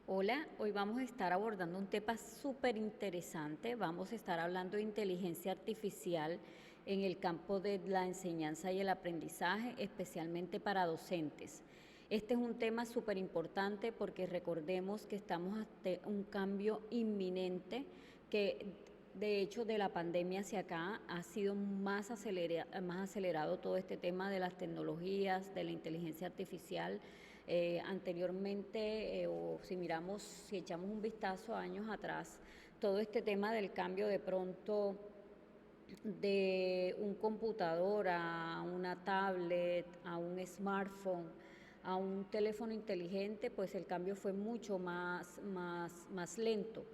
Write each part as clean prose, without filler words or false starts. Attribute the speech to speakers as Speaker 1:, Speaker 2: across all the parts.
Speaker 1: Hola, hoy vamos a estar abordando un tema súper interesante. Vamos a estar hablando de inteligencia artificial en el campo de la enseñanza y el aprendizaje, especialmente para docentes. Este es un tema súper importante porque recordemos que estamos ante un cambio inminente que de hecho de la pandemia hacia acá ha sido más acelerado todo este tema de las tecnologías, de la inteligencia artificial. Anteriormente, o si echamos un vistazo a años atrás, todo este tema del cambio de pronto de un computador a una tablet, a un smartphone, a un teléfono inteligente, pues el cambio fue mucho más lento.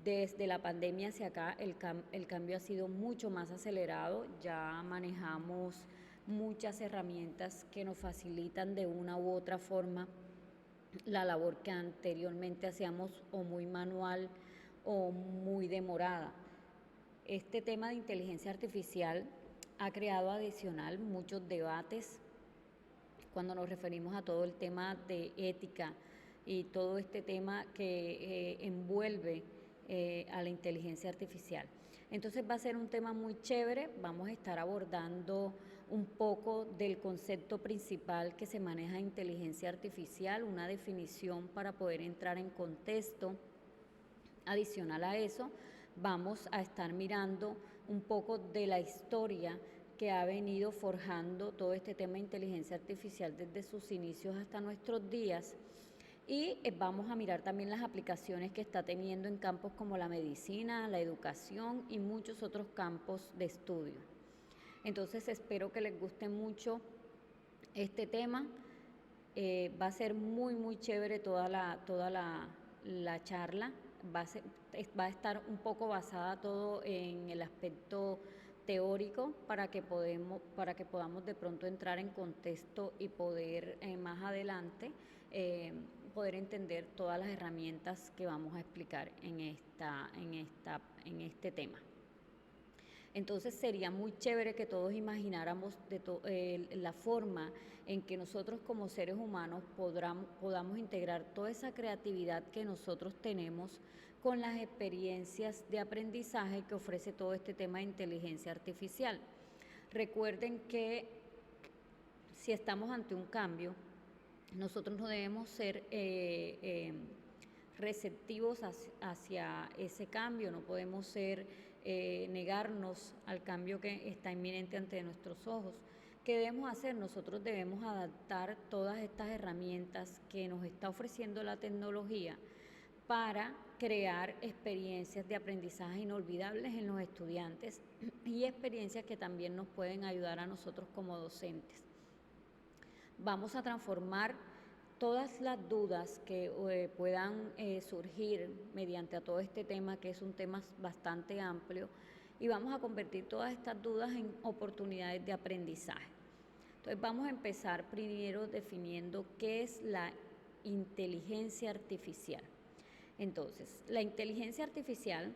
Speaker 1: Desde la pandemia hacia acá el cambio ha sido mucho más acelerado, ya manejamos muchas herramientas que nos facilitan de una u otra forma la labor que anteriormente hacíamos o muy manual o muy demorada. Este tema de inteligencia artificial ha creado adicional muchos debates cuando nos referimos a todo el tema de ética y todo este tema que envuelve a la inteligencia artificial. Entonces va a ser un tema muy chévere, vamos a estar abordando un poco del concepto principal que se maneja en inteligencia artificial, una definición para poder entrar en contexto. Adicional a eso, vamos a estar mirando un poco de la historia que ha venido forjando todo este tema de inteligencia artificial desde sus inicios hasta nuestros días y vamos a mirar también las aplicaciones que está teniendo en campos como la medicina, la educación y muchos otros campos de estudio. Entonces espero que les guste mucho este tema. Va a ser muy chévere la charla. Va a estar un poco basada todo en el aspecto teórico para que podamos de pronto entrar en contexto y poder más adelante poder entender todas las herramientas que vamos a explicar en este tema. Entonces sería muy chévere que todos imagináramos la forma en que nosotros como seres humanos podamos integrar toda esa creatividad que nosotros tenemos con las experiencias de aprendizaje que ofrece todo este tema de inteligencia artificial. Recuerden que si estamos ante un cambio, nosotros no debemos ser receptivos hacia ese cambio, no podemos negarnos al cambio que está inminente ante nuestros ojos. ¿Qué debemos hacer? Nosotros debemos adaptar todas estas herramientas que nos está ofreciendo la tecnología para crear experiencias de aprendizaje inolvidables en los estudiantes y experiencias que también nos pueden ayudar a nosotros como docentes. Vamos a transformar todas las dudas que puedan surgir mediante a todo este tema, que es un tema bastante amplio, y vamos a convertir todas estas dudas en oportunidades de aprendizaje. Entonces vamos a empezar primero definiendo qué es la inteligencia artificial. Entonces, la inteligencia artificial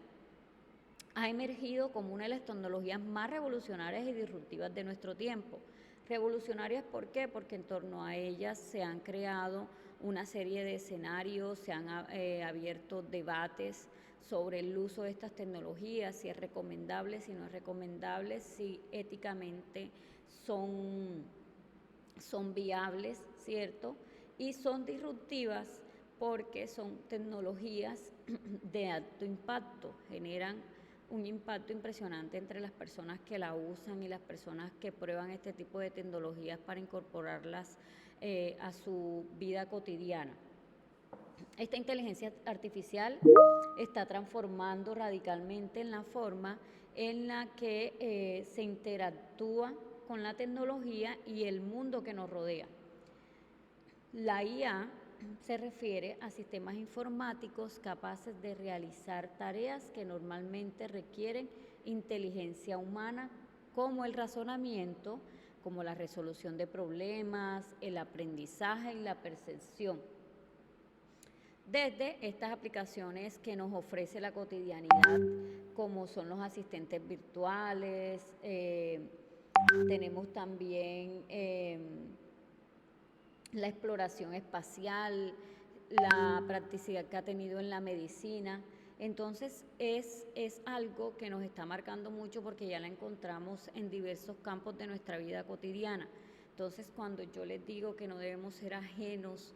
Speaker 1: ha emergido como una de las tecnologías más revolucionarias y disruptivas de nuestro tiempo. Revolucionarias, ¿por qué? Porque en torno a ellas se han creado una serie de escenarios, se han abierto debates sobre el uso de estas tecnologías, si es recomendable, si no es recomendable, si éticamente son viables, ¿cierto? Y son disruptivas porque son tecnologías de alto impacto, generan un impacto impresionante entre las personas que la usan y las personas que prueban este tipo de tecnologías para incorporarlas a su vida cotidiana. Esta inteligencia artificial está transformando radicalmente en la forma en la que se interactúa con la tecnología y el mundo que nos rodea. La IA se refiere a sistemas informáticos capaces de realizar tareas que normalmente requieren inteligencia humana, como el razonamiento, como la resolución de problemas, el aprendizaje y la percepción. Desde estas aplicaciones que nos ofrece la cotidianidad, como son los asistentes virtuales, tenemos también la exploración espacial, la practicidad que ha tenido en la medicina. Entonces es algo que nos está marcando mucho porque ya la encontramos en diversos campos de nuestra vida cotidiana. Entonces cuando yo les digo que no debemos ser ajenos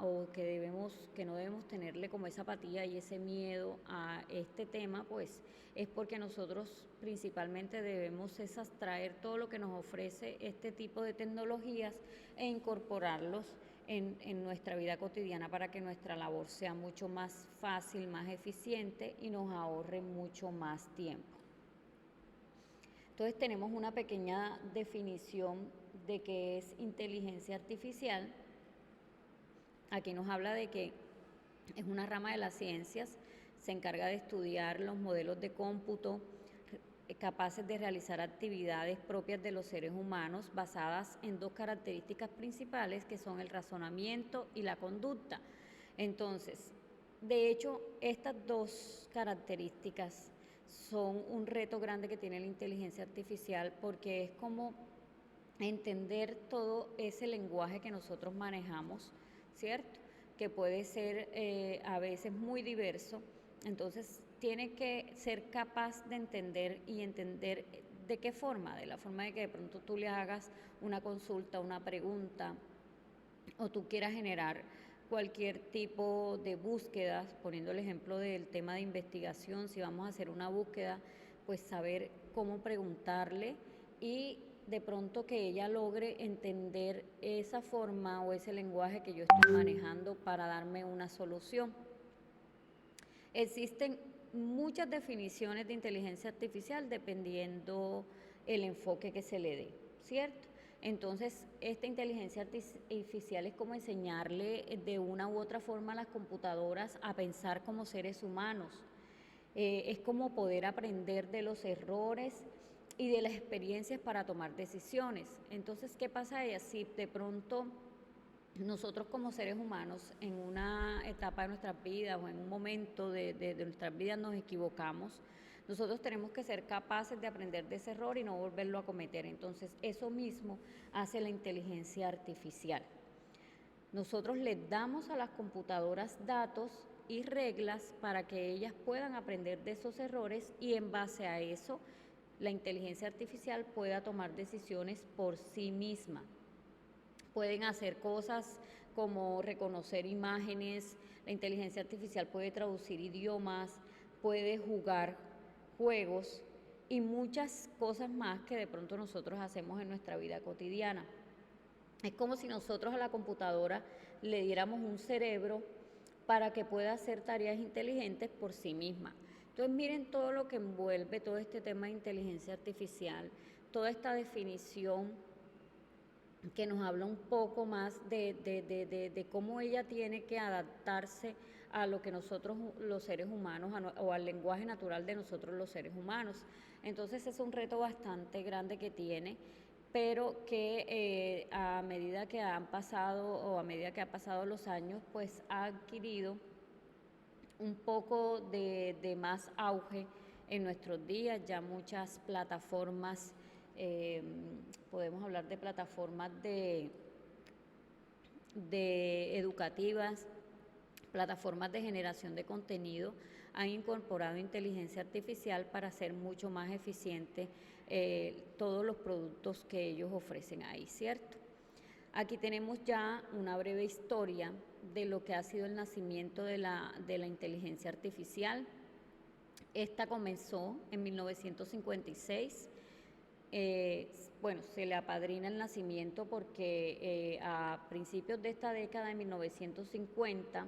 Speaker 1: o que no debemos tenerle como esa apatía y ese miedo a este tema, pues es porque nosotros principalmente debemos es abstraer todo lo que nos ofrece este tipo de tecnologías e incorporarlos en nuestra vida cotidiana para que nuestra labor sea mucho más fácil, más eficiente y nos ahorre mucho más tiempo. Entonces tenemos una pequeña definición de qué es inteligencia artificial. Aquí nos habla de que es una rama de las ciencias, se encarga de estudiar los modelos de cómputo capaces de realizar actividades propias de los seres humanos basadas en dos características principales que son el razonamiento y la conducta. Entonces, de hecho, estas dos características son un reto grande que tiene la inteligencia artificial porque es como entender todo ese lenguaje que nosotros manejamos, ¿cierto? Que puede ser a veces muy diverso. Entonces tiene que ser capaz de entender y entender de qué forma, de la forma de que de pronto tú le hagas una consulta, una pregunta, o tú quieras generar cualquier tipo de búsquedas, poniendo el ejemplo del tema de investigación, si vamos a hacer una búsqueda, pues saber cómo preguntarle y de pronto que ella logre entender esa forma o ese lenguaje que yo estoy manejando para darme una solución. Existen muchas definiciones de inteligencia artificial dependiendo el enfoque que se le dé, ¿cierto? Entonces, esta inteligencia artificial es como enseñarle de una u otra forma a las computadoras a pensar como seres humanos. Es como poder aprender de los errores y de las experiencias para tomar decisiones. Entonces, ¿qué pasa si de pronto nosotros como seres humanos en una etapa de nuestras vidas o en un momento de nuestras vidas nos equivocamos? Nosotros tenemos que ser capaces de aprender de ese error y no volverlo a cometer. Entonces, eso mismo hace la inteligencia artificial. Nosotros les damos a las computadoras datos y reglas para que ellas puedan aprender de esos errores y en base a eso la inteligencia artificial pueda tomar decisiones por sí misma. Pueden hacer cosas como reconocer imágenes, la inteligencia artificial puede traducir idiomas, puede jugar juegos y muchas cosas más que de pronto nosotros hacemos en nuestra vida cotidiana. Es como si nosotros a la computadora le diéramos un cerebro para que pueda hacer tareas inteligentes por sí misma. Entonces miren todo lo que envuelve todo este tema de inteligencia artificial, toda esta definición que nos habla un poco más de cómo ella tiene que adaptarse a lo que nosotros los seres humanos, o al lenguaje natural de nosotros los seres humanos. Entonces es un reto bastante grande que tiene, pero que a medida que han pasado o a medida que han pasado los años, pues ha adquirido un poco de más auge en nuestros días. Ya muchas plataformas, podemos hablar de plataformas de educativas, plataformas de generación de contenido, han incorporado inteligencia artificial para hacer mucho más eficiente todos los productos que ellos ofrecen ahí, ¿cierto? Aquí tenemos ya una breve historia de lo que ha sido el nacimiento de la inteligencia artificial. Esta comenzó en 1956. Bueno, se le apadrina el nacimiento porque a principios de esta década de 1950,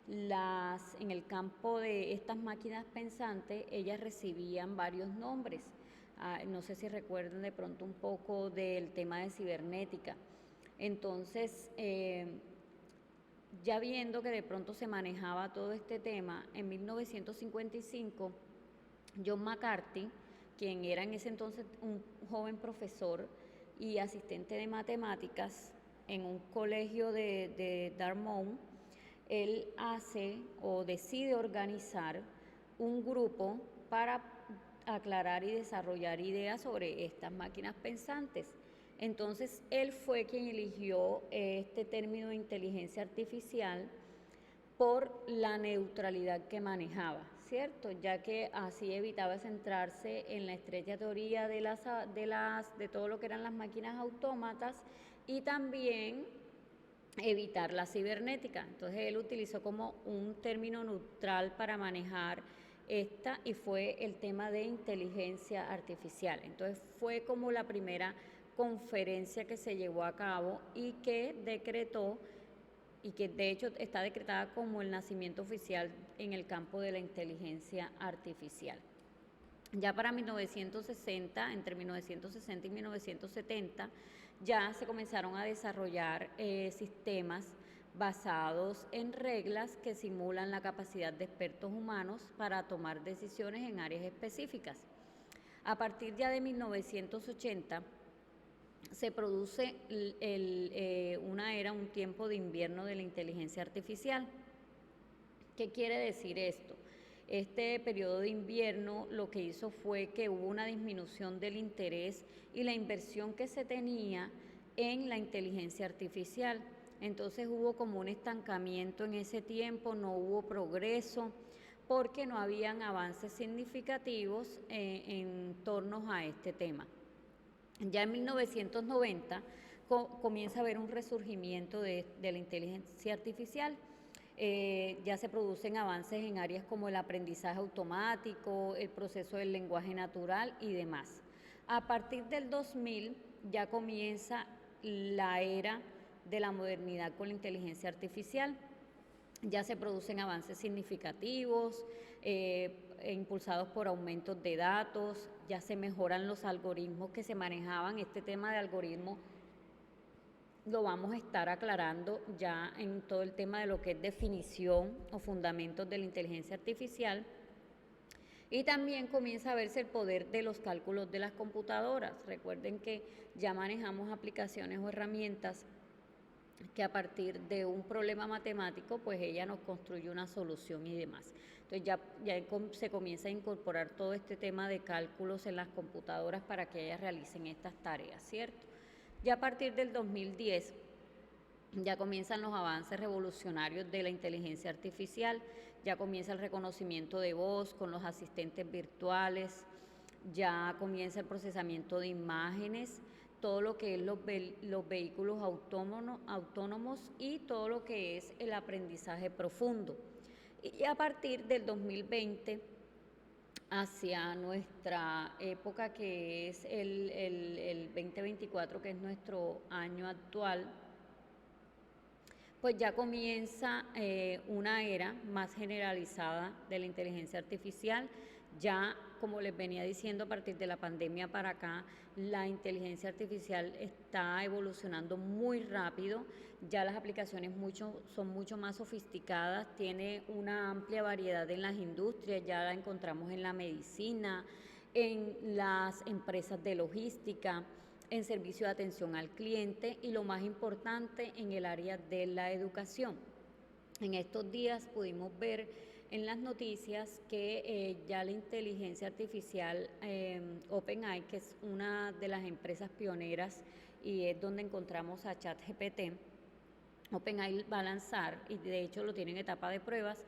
Speaker 1: en el campo de estas máquinas pensantes, ellas recibían varios nombres. No sé si recuerdan de pronto un poco del tema de cibernética. Entonces, ya viendo que de pronto se manejaba todo este tema, en 1955, John McCarthy, quien era en ese entonces un joven profesor y asistente de matemáticas en un colegio de Dartmouth, él hace o decide organizar un grupo para aclarar y desarrollar ideas sobre estas máquinas pensantes. Entonces, él fue quien eligió este término de inteligencia artificial por la neutralidad que manejaba, ¿cierto? Ya que así evitaba centrarse en la estrecha teoría de todo lo que eran las máquinas autómatas y también evitar la cibernética. Entonces él utilizó como un término neutral para manejar esta y fue el tema de inteligencia artificial. Entonces fue como la primera conferencia que se llevó a cabo y que decretó y que de hecho está decretada como el nacimiento oficial en el campo de la inteligencia artificial. Ya para 1960, entre 1960 y 1970, ya se comenzaron a desarrollar sistemas basados en reglas que simulan la capacidad de expertos humanos para tomar decisiones en áreas específicas. A partir ya de 1980, se produce un tiempo de invierno de la inteligencia artificial. ¿Qué quiere decir esto? Este periodo de invierno lo que hizo fue que hubo una disminución del interés y la inversión que se tenía en la inteligencia artificial. Entonces hubo como un estancamiento en ese tiempo, no hubo progreso, porque no habían avances significativos en torno a este tema. Ya en 1990 comienza a haber un resurgimiento de la inteligencia artificial. Ya se producen avances en áreas como el aprendizaje automático, el proceso del lenguaje natural y demás. A partir del 2000 ya comienza la era de la modernidad con la inteligencia artificial. Ya se producen avances significativos, impulsados por aumentos de datos, ya se mejoran los algoritmos que se manejaban. Este tema de algoritmos lo vamos a estar aclarando ya en todo el tema de lo que es definición o fundamentos de la inteligencia artificial. Y también comienza a verse el poder de los cálculos de las computadoras. Recuerden que ya manejamos aplicaciones o herramientas que a partir de un problema matemático, pues ella nos construye una solución y demás. Entonces ya se comienza a incorporar todo este tema de cálculos en las computadoras para que ellas realicen estas tareas, ¿cierto? Ya a partir del 2010 ya comienzan los avances revolucionarios de la inteligencia artificial, ya comienza el reconocimiento de voz con los asistentes virtuales, ya comienza el procesamiento de imágenes, todo lo que es los vehículos autónomos y todo lo que es el aprendizaje profundo. Y a partir del 2020 hacia nuestra época, que es el 2024, que es nuestro año actual, pues ya comienza una era más generalizada de la inteligencia artificial. Ya, como les venía diciendo, a partir de la pandemia para acá, la inteligencia artificial está evolucionando muy rápido. Ya las aplicaciones son mucho más sofisticadas, tiene una amplia variedad en las industrias, ya la encontramos en la medicina, en las empresas de logística, en servicio de atención al cliente y lo más importante en el área de la educación. En estos días pudimos ver en las noticias que ya la inteligencia artificial OpenAI, que es una de las empresas pioneras y es donde encontramos a ChatGPT, OpenAI va a lanzar, y de hecho lo tiene en etapa de pruebas,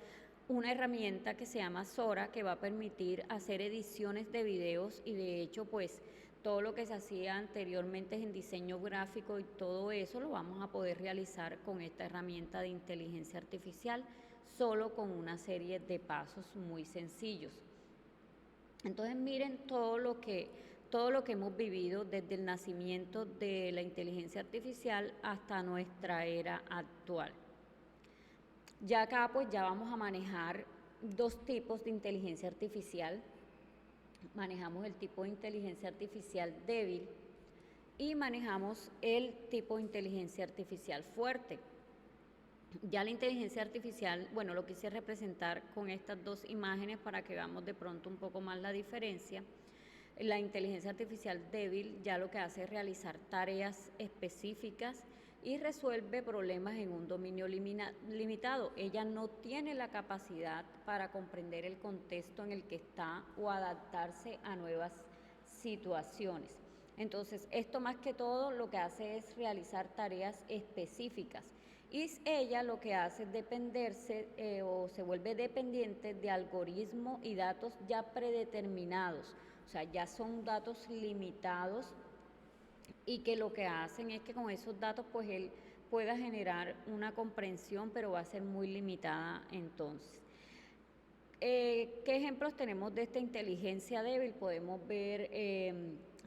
Speaker 1: una herramienta que se llama Sora, que va a permitir hacer ediciones de videos y de hecho pues todo lo que se hacía anteriormente en diseño gráfico y todo eso lo vamos a poder realizar con esta herramienta de inteligencia artificial, solo con una serie de pasos muy sencillos. Entonces miren todo lo que hemos vivido desde el nacimiento de la inteligencia artificial hasta nuestra era actual. Ya acá pues ya vamos a manejar dos tipos de inteligencia artificial. Manejamos el tipo de inteligencia artificial débil y manejamos el tipo de inteligencia artificial fuerte. Ya la inteligencia artificial, bueno, lo quise representar con estas dos imágenes para que veamos de pronto un poco más la diferencia. La inteligencia artificial débil ya lo que hace es realizar tareas específicas y resuelve problemas en un dominio limitado. Ella no tiene la capacidad para comprender el contexto en el que está o adaptarse a nuevas situaciones. Entonces, esto más que todo lo que hace es realizar tareas específicas. Y ella lo que hace es dependerse o se vuelve dependiente de algoritmos y datos ya predeterminados. O sea, ya son datos limitados y que lo que hacen es que con esos datos pues él pueda generar una comprensión, pero va a ser muy limitada entonces. ¿Qué ejemplos tenemos de esta inteligencia débil? Podemos ver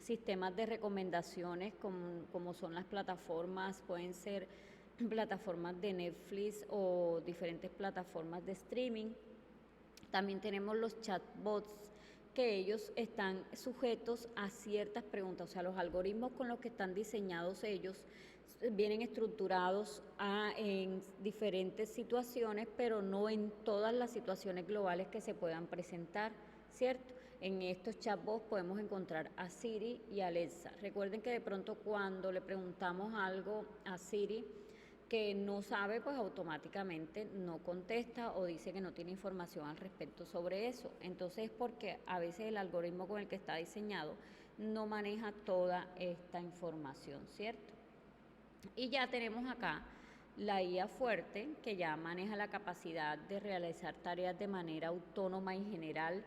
Speaker 1: sistemas de recomendaciones como son las plataformas, pueden ser plataformas de Netflix o diferentes plataformas de streaming. También tenemos los chatbots, que ellos están sujetos a ciertas preguntas, o sea, los algoritmos con los que están diseñados ellos vienen estructurados en diferentes situaciones, pero no en todas las situaciones globales que se puedan presentar, ¿cierto? En estos chatbots podemos encontrar a Siri y a Alexa. Recuerden que de pronto cuando le preguntamos algo a Siri que no sabe, pues automáticamente no contesta o dice que no tiene información al respecto sobre eso. Entonces es porque a veces el algoritmo con el que está diseñado no maneja toda esta información, ¿cierto? Y ya tenemos acá la IA fuerte, que ya maneja la capacidad de realizar tareas de manera autónoma y general.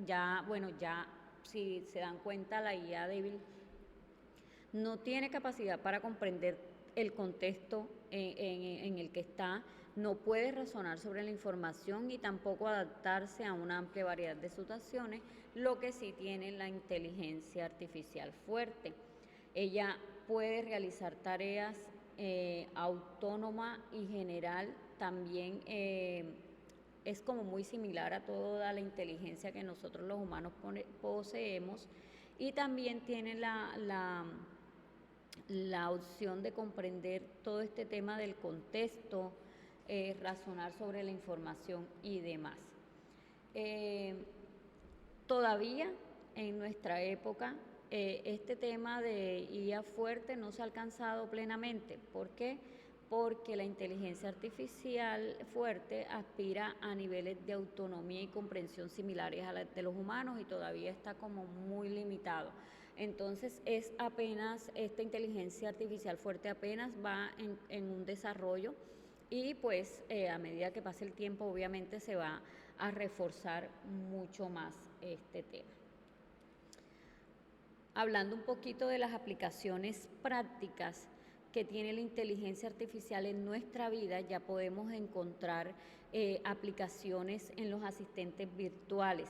Speaker 1: Ya si se dan cuenta, la IA débil no tiene capacidad para comprender el contexto en el que está, no puede razonar sobre la información y tampoco adaptarse a una amplia variedad de situaciones, lo que sí tiene la inteligencia artificial fuerte. Ella puede realizar tareas autónoma y general, también es como muy similar a toda la inteligencia que nosotros los humanos poseemos, y también tiene la opción de comprender todo este tema del contexto, razonar sobre la información y demás. Todavía en nuestra época este tema de IA fuerte no se ha alcanzado plenamente. ¿Por qué? Porque la inteligencia artificial fuerte aspira a niveles de autonomía y comprensión similares a las de los humanos y todavía está como muy limitado. Entonces es apenas, esta inteligencia artificial fuerte apenas va en un desarrollo y pues a medida que pase el tiempo obviamente se va a reforzar mucho más este tema. Hablando un poquito de las aplicaciones prácticas que tiene la inteligencia artificial en nuestra vida, ya podemos encontrar aplicaciones en los asistentes virtuales.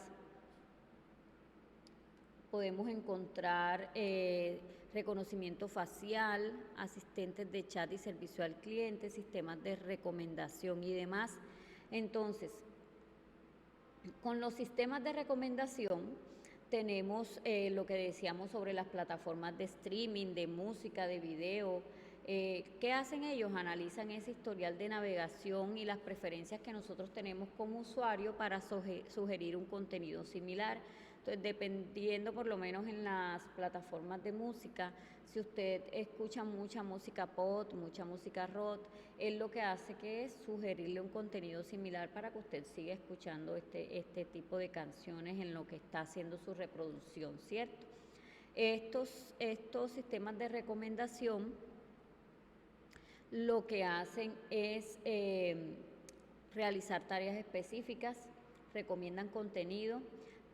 Speaker 1: Podemos encontrar reconocimiento facial, asistentes de chat y servicio al cliente, sistemas de recomendación y demás. Entonces, con los sistemas de recomendación tenemos lo que decíamos sobre las plataformas de streaming, de música, de video. ¿Qué hacen ellos? Analizan ese historial de navegación y las preferencias que nosotros tenemos como usuario para sugerir un contenido similar. Entonces, dependiendo por lo menos en las plataformas de música, si usted escucha mucha música pop, mucha música rock, él lo que hace que es sugerirle un contenido similar para que usted siga escuchando este tipo de canciones en lo que está haciendo su reproducción, ¿cierto? Estos sistemas de recomendación lo que hacen es realizar tareas específicas, recomiendan contenido,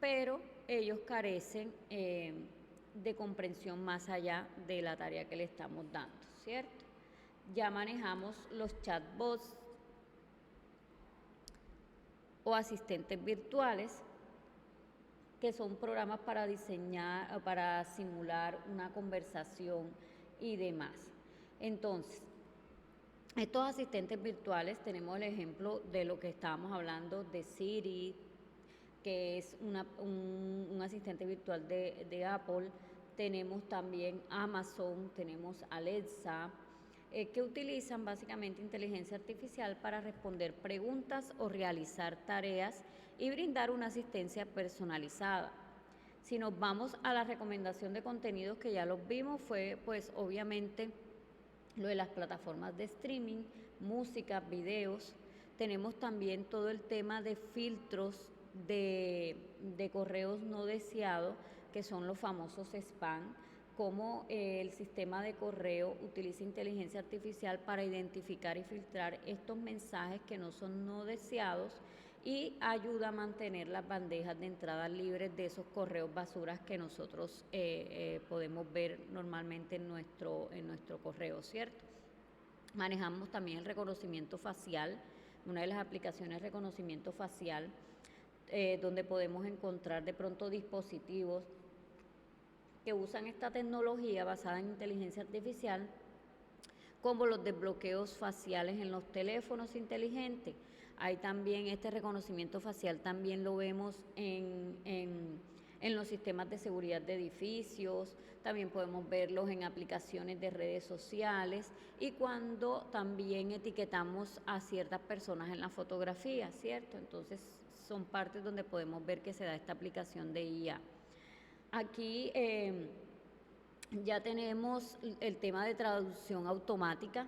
Speaker 1: pero ellos carecen de comprensión más allá de la tarea que le estamos dando, ¿cierto? Ya manejamos los chatbots o asistentes virtuales, que son programas para diseñar, para simular una conversación y demás. Entonces, estos asistentes virtuales, tenemos el ejemplo de lo que estábamos hablando de Siri, que es un asistente virtual de Apple. Tenemos también Amazon, tenemos Alexa, que utilizan básicamente inteligencia artificial para responder preguntas o realizar tareas y brindar una asistencia personalizada. Si nos vamos a la recomendación de contenidos, que ya los vimos, fue pues obviamente lo de las plataformas de streaming, música, videos. Tenemos también todo el tema de filtros de correos no deseados, que son los famosos spam, cómo el sistema de correo utiliza inteligencia artificial para identificar y filtrar estos mensajes que no son no deseados y ayuda a mantener las bandejas de entrada libres de esos correos basuras que nosotros podemos ver normalmente en nuestro correo, ¿cierto? Manejamos también el reconocimiento facial, una de las aplicaciones de reconocimiento facial, donde podemos encontrar de pronto dispositivos que usan esta tecnología basada en inteligencia artificial, como los desbloqueos faciales en los teléfonos inteligentes. Hay también este reconocimiento facial, también lo vemos en los sistemas de seguridad de edificios, también podemos verlos en aplicaciones de redes sociales y cuando también etiquetamos a ciertas personas en la fotografía, ¿cierto? Entonces son partes donde podemos ver que se da esta aplicación de IA. Aquí ya tenemos el tema de traducción automática,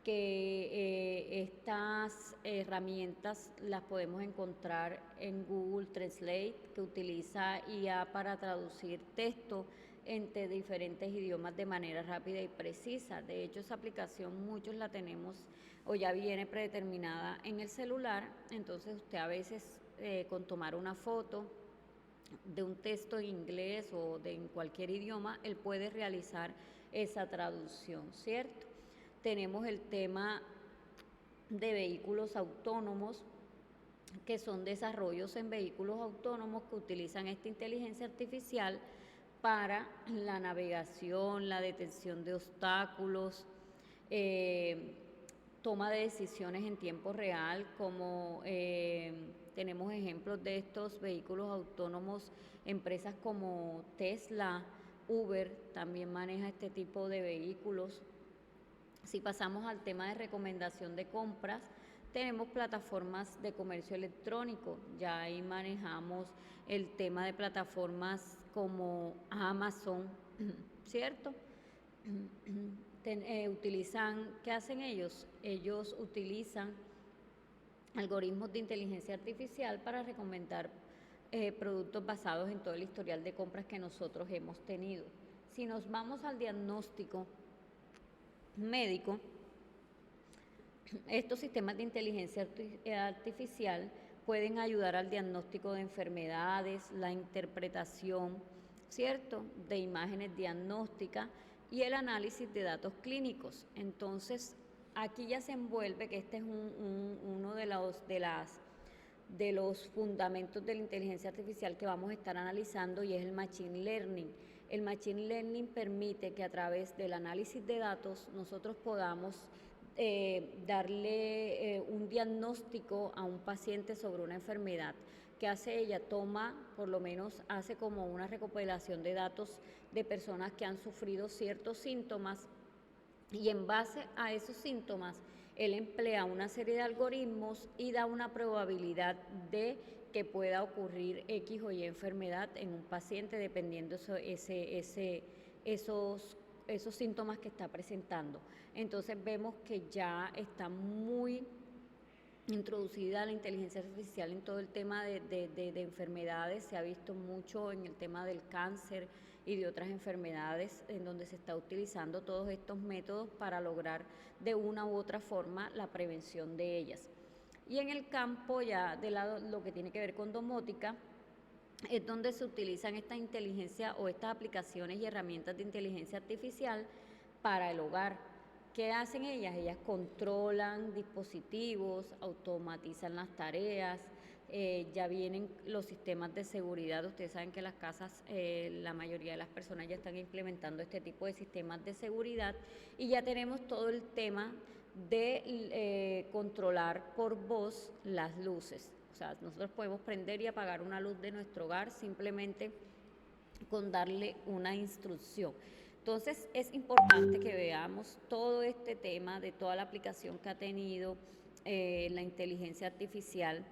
Speaker 1: que estas herramientas las podemos encontrar en Google Translate, que utiliza IA para traducir texto entre diferentes idiomas de manera rápida y precisa. De hecho, esa aplicación muchos la tenemos o ya viene predeterminada en el celular, entonces usted a veces con tomar una foto de un texto en inglés o en cualquier idioma, él puede realizar esa traducción, ¿cierto? Tenemos el tema de vehículos autónomos, que son desarrollos en vehículos autónomos que utilizan esta inteligencia artificial para la navegación, la detección de obstáculos, toma de decisiones en tiempo real, como tenemos ejemplos de estos vehículos autónomos, empresas como Tesla, Uber también maneja este tipo de vehículos. Si pasamos al tema de recomendación de compras, tenemos plataformas de comercio electrónico, ya ahí manejamos el tema de plataformas como Amazon, ¿cierto? ¿Qué hacen ellos? Ellos utilizan algoritmos de inteligencia artificial para recomendar productos basados en todo el historial de compras que nosotros hemos tenido. Si nos vamos al diagnóstico médico, estos sistemas de inteligencia artificial pueden ayudar al diagnóstico de enfermedades, la interpretación, ¿cierto?, de imágenes diagnósticas y el análisis de datos clínicos. Entonces, aquí ya se envuelve que este es uno de los fundamentos de la inteligencia artificial que vamos a estar analizando, y es el Machine Learning. El Machine Learning permite que a través del análisis de datos nosotros podamos darle un diagnóstico a un paciente sobre una enfermedad. ¿Qué hace ella? Por lo menos hace como una recopilación de datos de personas que han sufrido ciertos síntomas, y en base a esos síntomas él emplea una serie de algoritmos y da una probabilidad de que pueda ocurrir X o Y enfermedad en un paciente dependiendo esos síntomas que está presentando. Entonces vemos que ya está muy introducida la inteligencia artificial en todo el tema de enfermedades. Se ha visto mucho en el tema del cáncer y de otras enfermedades, en donde se está utilizando todos estos métodos para lograr de una u otra forma la prevención de ellas. Y en el campo ya de lo que tiene que ver con domótica, es donde se utilizan esta inteligencia o estas aplicaciones y herramientas de inteligencia artificial para el hogar. ¿Qué hacen ellas? Ellas controlan dispositivos, automatizan las tareas, ya vienen los sistemas de seguridad. Ustedes saben que las casas, la mayoría de las personas ya están implementando este tipo de sistemas de seguridad, y ya tenemos todo el tema de controlar por voz las luces. O sea, nosotros podemos prender y apagar una luz de nuestro hogar simplemente con darle una instrucción. Entonces es importante que veamos todo este tema de toda la aplicación que ha tenido la inteligencia artificial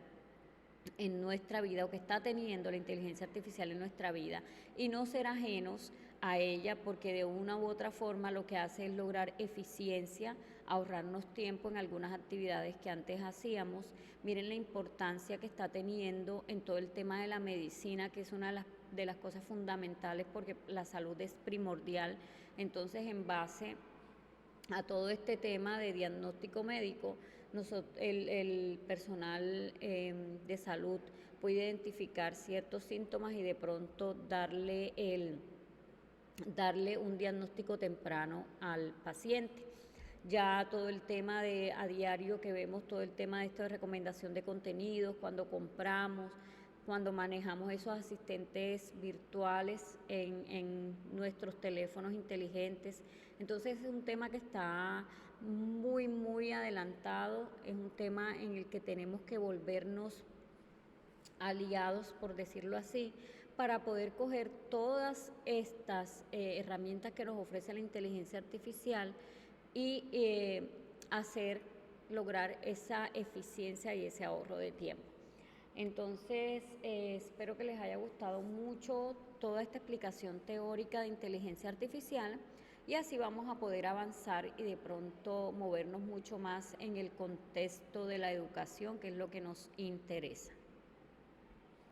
Speaker 1: en nuestra vida, o que está teniendo la inteligencia artificial en nuestra vida, y no ser ajenos a ella, porque de una u otra forma lo que hace es lograr eficiencia ahorrarnos tiempo en algunas actividades que antes hacíamos. Miren la importancia que está teniendo en todo el tema de la medicina, que es una de las cosas fundamentales porque la salud es primordial. Entonces, en base a todo este tema de diagnóstico médico, el personal de salud puede identificar ciertos síntomas y de pronto darle un diagnóstico temprano al paciente. Ya todo el tema de a diario que vemos, todo el tema de esto de recomendación de contenidos, cuando compramos, cuando manejamos esos asistentes virtuales en nuestros teléfonos inteligentes. Entonces es un tema que está muy, muy adelantado, es un tema en el que tenemos que volvernos aliados, por decirlo así, para poder coger todas estas herramientas que nos ofrece la inteligencia artificial y lograr esa eficiencia y ese ahorro de tiempo. Entonces, espero que les haya gustado mucho toda esta explicación teórica de inteligencia artificial y así vamos a poder avanzar y de pronto movernos mucho más en el contexto de la educación, que es lo que nos interesa.